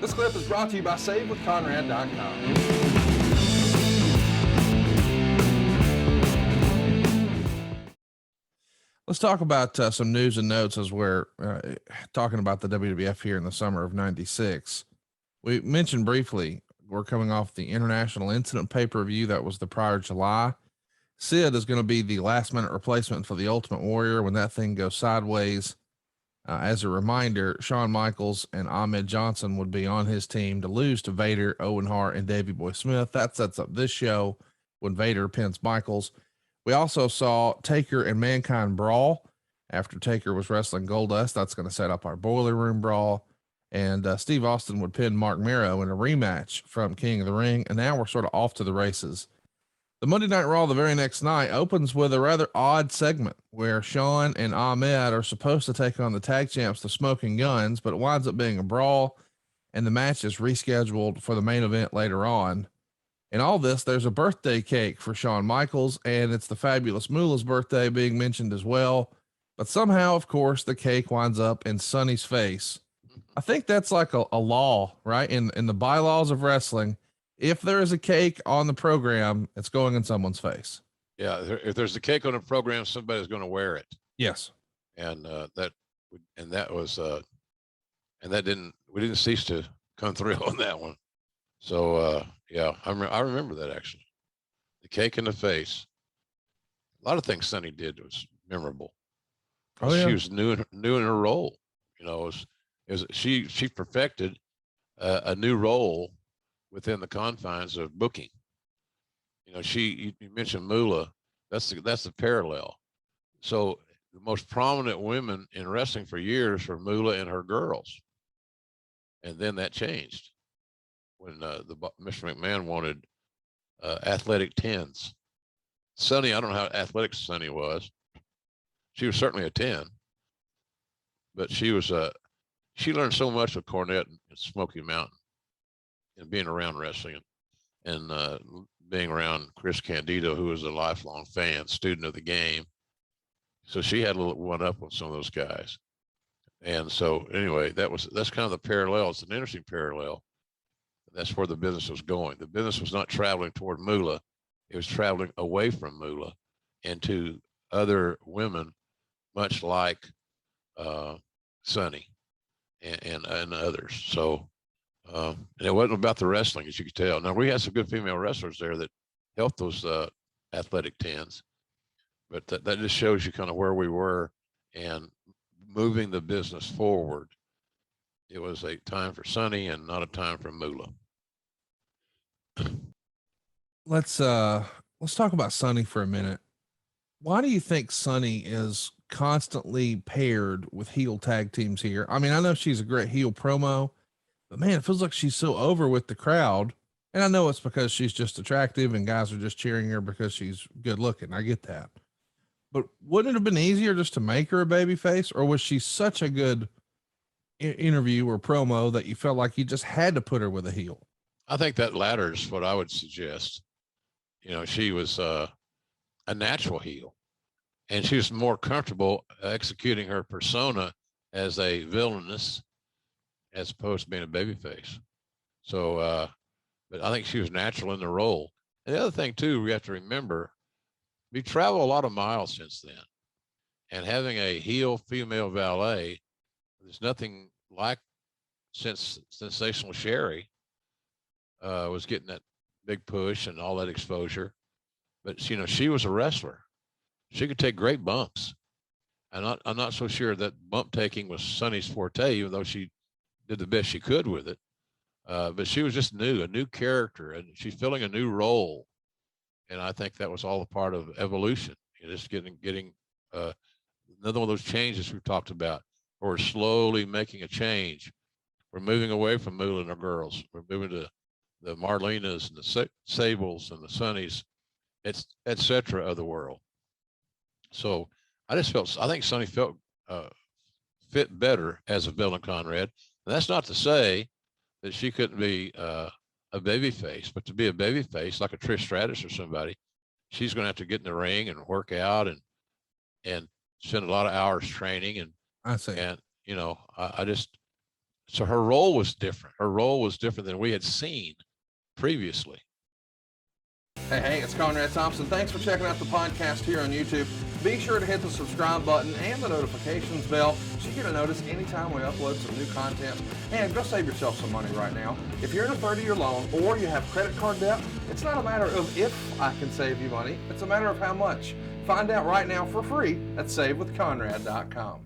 This clip is brought to you by SaveWithConrad.com. Let's talk about some news and notes as we're talking about the WWF here in the summer of '96. We mentioned briefly we're coming off the International Incident pay-per-view that was the prior July. Sid is going to be the last-minute replacement for the Ultimate Warrior when that thing goes sideways. As a reminder, Shawn Michaels and Ahmed Johnson would be on his team to lose to Vader, Owen Hart, and Davey Boy Smith. That sets up this show when Vader pins Michaels. We also saw Taker and Mankind brawl after Taker was wrestling Goldust. That's going to set up our Boiler Room brawl. And Steve Austin would pin Mark Mero in a rematch from King of the Ring. And now we're sort of off to the races. The Monday Night Raw the very next night opens with a rather odd segment where Shawn and Ahmed are supposed to take on the tag champs, the Smoking Guns, but it winds up being a brawl, and the match is rescheduled for the main event later on. In all this, there's a birthday cake for Shawn Michaels, and it's the Fabulous Moolah's birthday being mentioned as well. But somehow, of course, the cake winds up in Sonny's face. I think that's like a law, right? In the bylaws of wrestling. If there is a cake on the program, it's going in someone's face. Yeah, if there's a cake on the program, somebody's going to wear it. Yes, and that was and that we didn't cease to come through on that one. So yeah, I remember that actually. The cake in the face. A lot of things Sonny did was memorable. Oh, yeah. She was new in her role. You know, she perfected a new role within the confines of booking. You know, you mentioned Moolah. That's the parallel. So the most prominent women in wrestling for years were Moolah and her girls, and then that changed when Mr. McMahon wanted athletic tens. Sonny, I don't know how athletic Sonny was. She was certainly a 10, but she learned so much with Cornette and Smoky Mountain and being around wrestling and being around Chris Candido, who was a lifelong fan, student of the game. So she had a little one up on some of those guys. And so anyway, that's kind of the parallel. It's an interesting parallel. That's where the business was going. The business was not traveling toward Moolah. It was traveling away from Moolah and to other women, much like Sonny and others. So and it wasn't about the wrestling, as you could tell. Now, we had some good female wrestlers there that helped those athletic tens, but that just shows you kind of where we were and moving the business forward. It was a time for Sonny and not a time for Moolah. Let's talk about Sonny for a minute. Why do you think Sonny is constantly paired with heel tag teams here? I mean, I know she's a great heel promo, but man, it feels like she's so over with the crowd. And I know it's because she's just attractive and guys are just cheering her because she's good looking. I get that. But wouldn't it have been easier just to make her a baby face, or was she such a good interview or promo that you felt like you just had to put her with a heel? I think that latter is what I would suggest. You know, she was a natural heel, and she was more comfortable executing her persona as a villainess as opposed to being a babyface. So, but I think she was natural in the role. And the other thing too, we have to remember, we traveled a lot of miles since then, and having a heel female valet, there's nothing like since Sensational Sherry was getting that big push and all that exposure. But you know, she was a wrestler. She could take great bumps. I'm not so sure that bump taking was Sonny's forte, even though she did the best she could with it. But she was just a new character, and she's filling a new role. And I think that was all a part of evolution. You know, just getting another one of those changes we've talked about. We're slowly making a change. We're moving away from Moolah and her girls. We're moving to the Marlenas and the Sables and the Sonnies, et cetera, of the world. So I think Sonny felt fit better as a villain, Conrad. And that's not to say that she couldn't be a baby face, but to be a baby face like a Trish Stratus or somebody, she's going to have to get in the ring and work out and spend a lot of hours training. And I see. And you know, So her role was different. Her role was different than we had seen previously. Hey, it's Conrad Thompson. Thanks for checking out the podcast here on YouTube. Be sure to hit the subscribe button and the notifications bell so you get a notice anytime we upload some new content. And go save yourself some money right now. If you're in a 30-year loan or you have credit card debt, it's not a matter of if I can save you money. It's a matter of how much. Find out right now for free at savewithconrad.com.